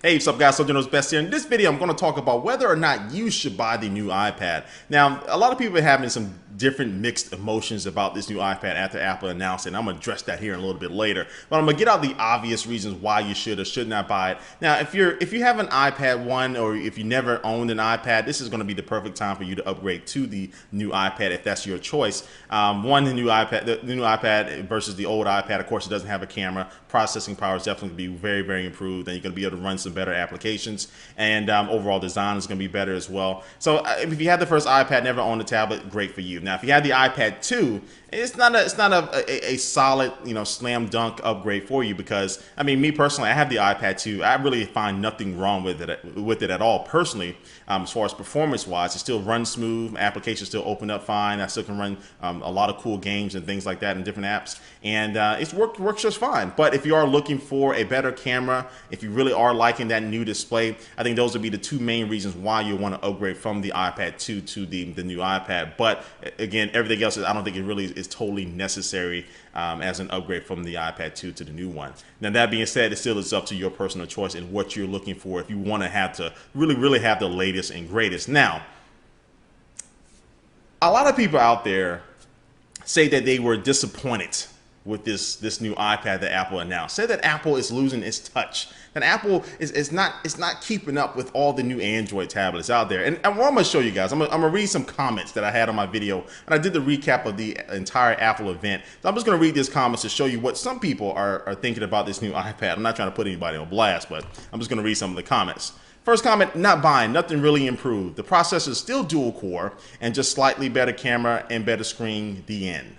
Hey, what's up guys, Sojourner's Best here. In this video, I'm going to talk about whether or not you should buy the new iPad. Now, a lot of people are having some different mixed emotions about this new iPad after Apple announced it, and I'm going to address that here in a little bit later. But I'm going to get out the obvious reasons why you should or should not buy it. Now, if you have an iPad 1 or if you never owned an iPad, this is going to be the perfect time for you to upgrade to the new iPad if that's your choice. The new iPad versus the old iPad, of course, it doesn't have a camera. Processing power is definitely going to be very, very improved, and you're going to be able to run some better applications, and overall design is going to be better as well. So if you had the first iPad, never owned a tablet, great for you. Now if you had the iPad 2, it's not a solid, slam dunk upgrade for you, because I mean, me personally, I have the iPad 2. I really find nothing wrong with it at all personally. As far as performance wise, it still runs smooth, applications still open up fine. I still can run a lot of cool games and things like that in different apps, and it works just fine. But if you are looking for a better camera, if you really are liking that new display, I think those would be the two main reasons why you want to upgrade from the iPad 2 to the new iPad. But again, everything else, I don't think it really is totally necessary as an upgrade from the iPad 2 to the new one. Now that being said, it still is up to your personal choice and what you're looking for if you want to have to really have the latest and greatest. Now, a lot of people out there say that they were disappointed with this new iPad that Apple announced. Say that Apple is losing its touch, that Apple is not keeping up with all the new Android tablets out there. And what I'm gonna show you guys, I'm gonna read some comments that I had on my video, and I did the recap of the entire Apple event. So I'm just gonna read these comments to show you what some people are thinking about this new iPad. I'm not trying to put anybody on blast, but I'm just gonna read some of the comments. First comment, not buying, nothing really improved. The processor is still dual core and just slightly better camera and better screen, the end.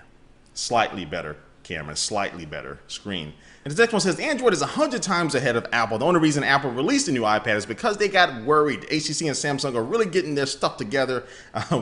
Slightly better camera, slightly better screen. And the next one says Android is 100 times ahead of Apple. The only reason Apple released the new iPad is because they got worried. HTC and Samsung are really getting their stuff together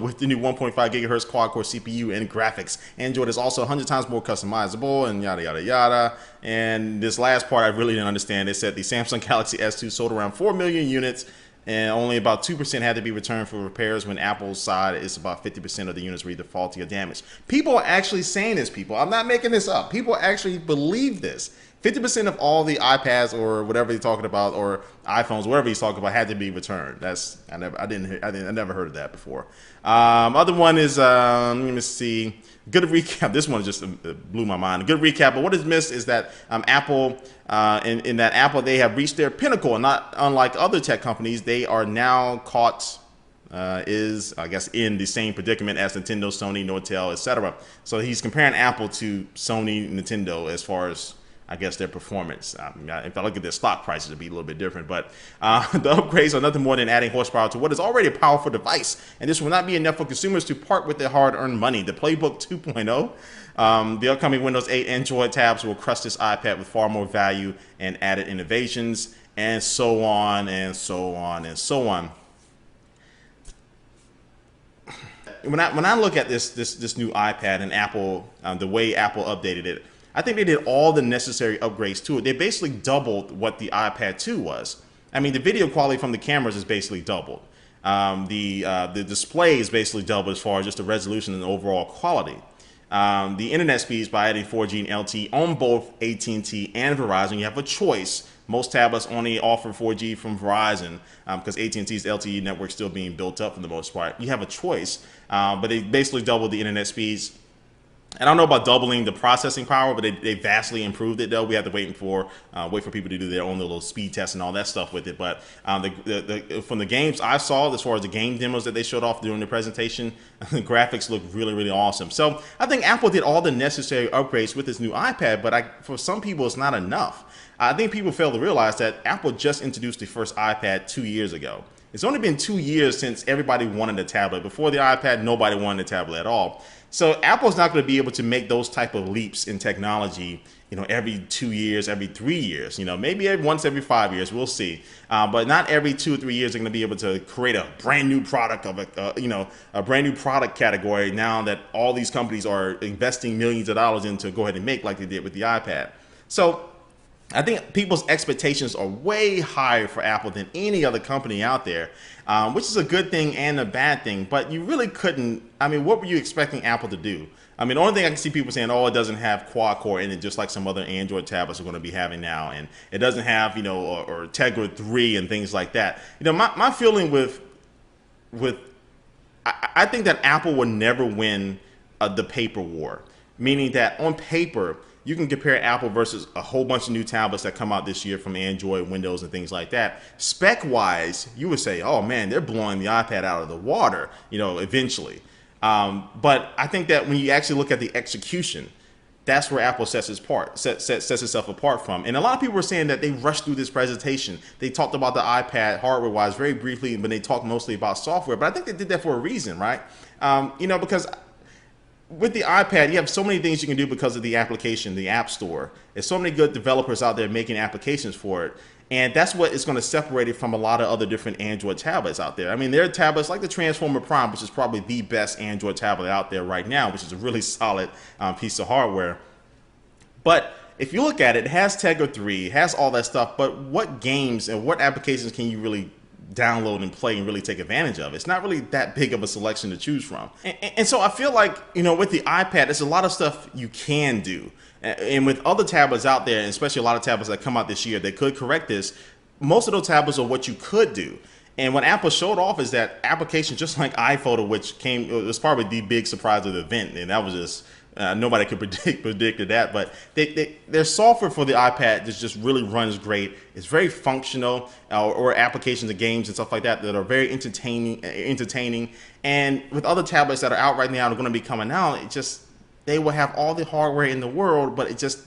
with the new 1.5 gigahertz quad-core CPU and graphics. Android is also 100 times more customizable and yada yada yada. And this last part I really didn't understand. They said the Samsung Galaxy S2 sold around 4 million units, and only about 2% had to be returned for repairs, when Apple's side is about 50% of the units were either faulty or damaged. People are actually saying this, people. I'm not making this up. People actually believe this. 50% of all the iPads or whatever he's talking about, or iPhones, whatever he's talking about, had to be returned. I never heard of that before. Other one is, let me see. Good recap. This one just blew my mind. A good recap. But what is missed is that Apple, in that Apple, they have reached their pinnacle, and not unlike other tech companies, they are now caught. Is, I guess, in the same predicament as Nintendo, Sony, Nortel, etc. So he's comparing Apple to Sony, Nintendo as far as, I guess, their performance. If I look at their stock prices, it'd be a little bit different. But the upgrades are nothing more than adding horsepower to what is already a powerful device. And this will not be enough for consumers to part with their hard-earned money. The Playbook 2.0, the upcoming Windows 8 Android tabs will crush this iPad with far more value and added innovations, and so on and so on and so on. When I look at this new iPad and Apple, the way Apple updated it, I think they did all the necessary upgrades to it. They basically doubled what the iPad 2 was. I mean, the video quality from the cameras is basically doubled. The display is basically doubled as far as just the resolution and the overall quality. The internet speeds by adding 4G and LTE on both AT&T and Verizon. You have a choice. Most tablets only offer 4G from Verizon because AT&T's LTE network is still being built up for the most part. You have a choice, but they basically doubled the internet speeds. And I don't know about doubling the processing power, but they vastly improved it, though. We have to wait for people to do their own little speed tests and all that stuff with it. But from the games I saw, as far as the game demos that they showed off during the presentation, the graphics look really awesome. So I think Apple did all the necessary upgrades with this new iPad, but for some people, it's not enough. I think people fail to realize that Apple just introduced the first iPad 2 years ago. It's only been 2 years since everybody wanted a tablet. Before the iPad, nobody wanted a tablet at all. So Apple's not going to be able to make those type of leaps in technology, every 2 years, every 3 years. Maybe once every 5 years, we'll see. But not every 2 or 3 years they're going to be able to create a brand new product of a brand new product category. Now that all these companies are investing millions of dollars into go ahead and make, like they did with the iPad. So I think people's expectations are way higher for Apple than any other company out there, which is a good thing and a bad thing. But you really couldn't. I mean, what were you expecting Apple to do? I mean, the only thing I can see people saying, oh, it doesn't have quad core in it, just like some other Android tablets are going to be having now, and it doesn't have, or Tegra 3 and things like that. My feeling with I think that Apple will never win the paper war, meaning that on paper you can compare Apple versus a whole bunch of new tablets that come out this year from Android, Windows, and things like that. Spec wise, you would say, oh man, they're blowing the iPad out of the water, eventually. But I think that when you actually look at the execution, that's where Apple sets itself apart from. And a lot of people were saying that they rushed through this presentation. They talked about the iPad hardware-wise very briefly, but they talked mostly about software. But I think they did that for a reason, right? Because with the iPad, you have so many things you can do because of the application, the App Store. There's so many good developers out there making applications for it. And that's what is going to separate it from a lot of other different Android tablets out there. I mean, there are tablets like the Transformer Prime, which is probably the best Android tablet out there right now, which is a really solid piece of hardware. But if you look at it, it has Tegra 3, it has all that stuff, but what games and what applications can you really download and play and really take advantage of? It's not really that big of a selection to choose from. And so I feel like, with the iPad, there's a lot of stuff you can do. And with other tablets out there, and especially a lot of tablets that come out this year, that could correct this, most of those tablets are what you could do. And what Apple showed off is that applications just like iPhoto, which it was probably the big surprise of the event, and that was just, nobody could predicted that, but their software for the iPad just really runs great. It's very functional, or applications and games and stuff like that are very entertaining. And with other tablets that are out right now, are going to be coming out, they will have all the hardware in the world, but it just,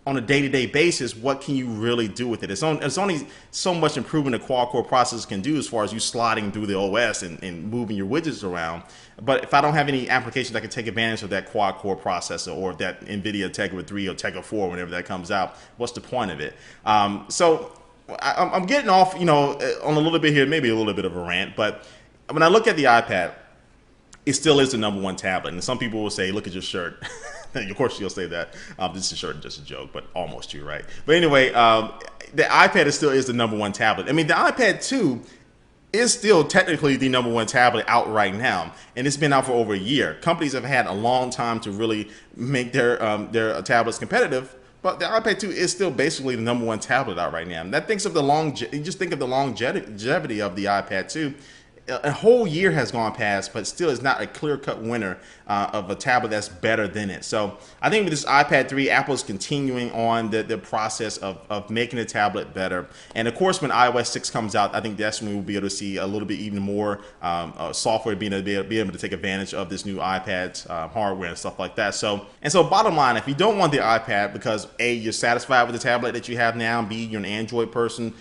on a day-to-day basis, what can you really do with it? It's only so much improvement the quad-core processor can do as far as you sliding through the OS and moving your widgets around. But if I don't have any applications that can take advantage of that quad-core processor or that NVIDIA Tegra 3 or Tegra 4, whenever that comes out, what's the point of it? So I'm getting off, on a little bit here, maybe a little bit of a rant, but when I look at the iPad, it still is the #1 tablet. And some people will say, look at your shirt. Of course, you'll say that. This is a shirt, just a joke, but almost true, right? But anyway, the iPad still is the #1 tablet. I mean, the iPad 2 is still technically the #1 tablet out right now. And it's been out for over a year. Companies have had a long time to really make their tablets competitive. But the iPad 2 is still basically the #1 tablet out right now. And that thinks of you just think of the longevity of the iPad 2. A whole year has gone past, but still is not a clear-cut winner of a tablet that's better than it. So I think with this iPad 3, Apple's continuing on the process of making the tablet better. And of course, when iOS 6 comes out, I think that's when we'll be able to see a little bit even more software being able to take advantage of this new iPad's hardware and stuff like that. So bottom line, if you don't want the iPad because A, you're satisfied with the tablet that you have now, B, you're an Android person,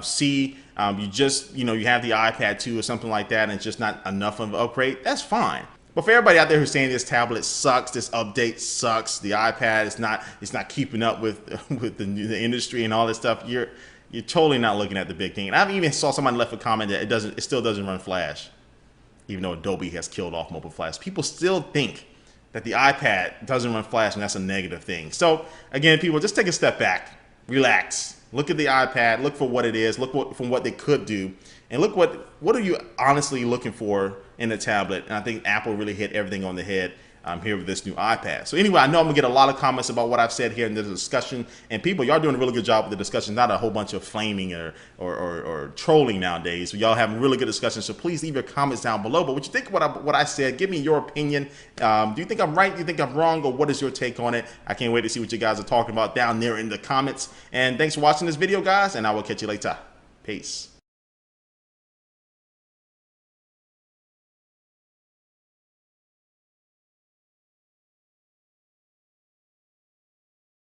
C, you have the iPad 2 or something like that, and it's just not enough of an upgrade, that's fine. But for everybody out there who's saying this tablet sucks, this update sucks, the iPad is not keeping up with the industry and all this stuff, you're totally not looking at the big thing. And I even saw somebody left a comment that it still doesn't run Flash, even though Adobe has killed off mobile Flash. People still think that the iPad doesn't run Flash, and that's a negative thing. So again, people, just take a step back, relax. Look at the iPad, look for what it is, look from what they could do, and look what are you honestly looking for in a tablet. And I think Apple really hit everything on the head here with this new iPad. So anyway, I know I'm gonna get a lot of comments about what I've said here in the discussion, and people, y'all doing a really good job with the discussion, not a whole bunch of flaming or trolling nowadays. So y'all having really good discussions, so please leave your comments down below. But what you think of what I said, give me your opinion. Do you think I'm right? Do you think I'm wrong? Or what is your take on it? I can't wait to see what you guys are talking about down there in the comments. And thanks for watching this video, guys, and I will catch you later. Peace.